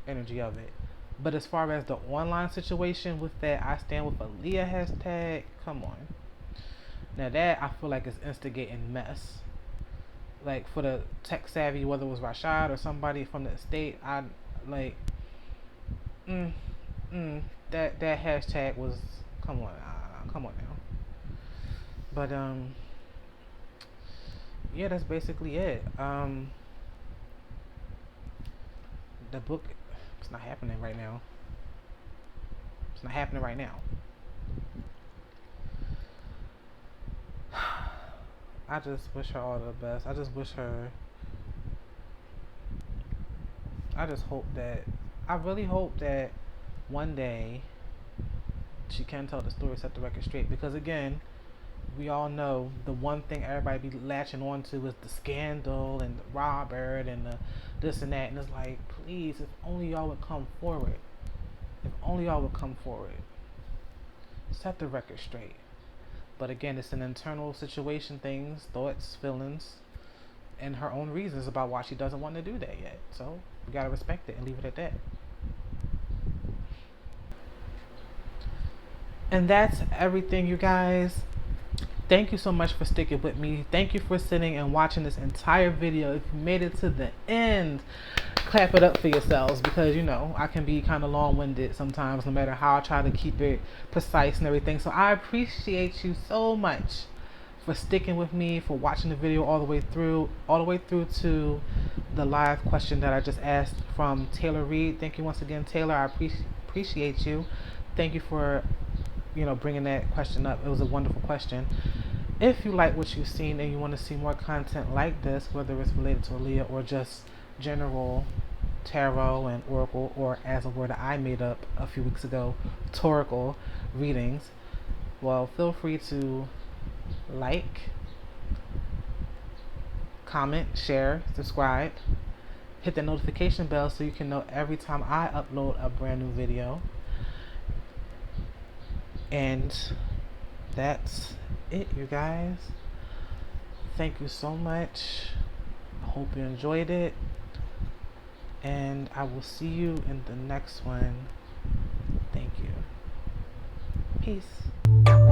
energy of it. But as far as the online situation with that I stand with Aaliyah hashtag, come on. Now that I feel like is instigating mess. Like, for the tech savvy, whether it was Rashad or somebody from the estate, Like, mm, that hashtag was, come on, come on now. But yeah, that's basically it. The book, it's not happening right now. It's not happening right now. I just wish her all the best. I just wish her. I just hope that. I really hope that one day she can tell the story, set the record straight. Because again, we all know the one thing everybody be latching on to is the scandal and the Robert and the this and that. And it's like, please, if only y'all would come forward. If only y'all would come forward. Set the record straight. But again, it's an internal situation, things, thoughts, feelings, and her own reasons about why she doesn't want to do that yet. So we gotta respect it and leave it at that. And that's everything, you guys. Thank you so much for sticking with me. Thank you for sitting and watching this entire video. If you made it to the end, clap it up for yourselves, because you know I can be kind of long-winded sometimes, no matter how I try to keep it precise and everything. So I appreciate you so much for sticking with me, for watching the video all the way through to the live question that I just asked from Taylor Reed. Thank you once again, Taylor. I appreciate you. Thank you for bringing that question up. It was a wonderful question. If you like what you've seen and you want to see more content like this, whether it's related to Aaliyah or just general tarot and oracle, or as a word I made up a few weeks ago, Toracle readings, well, feel free to like, comment, share, subscribe, hit the notification bell so you can know every time I upload a brand new video. And that's it, you guys. Thank you so much. I hope you enjoyed it. And I will see you in the next one. Thank you. Peace.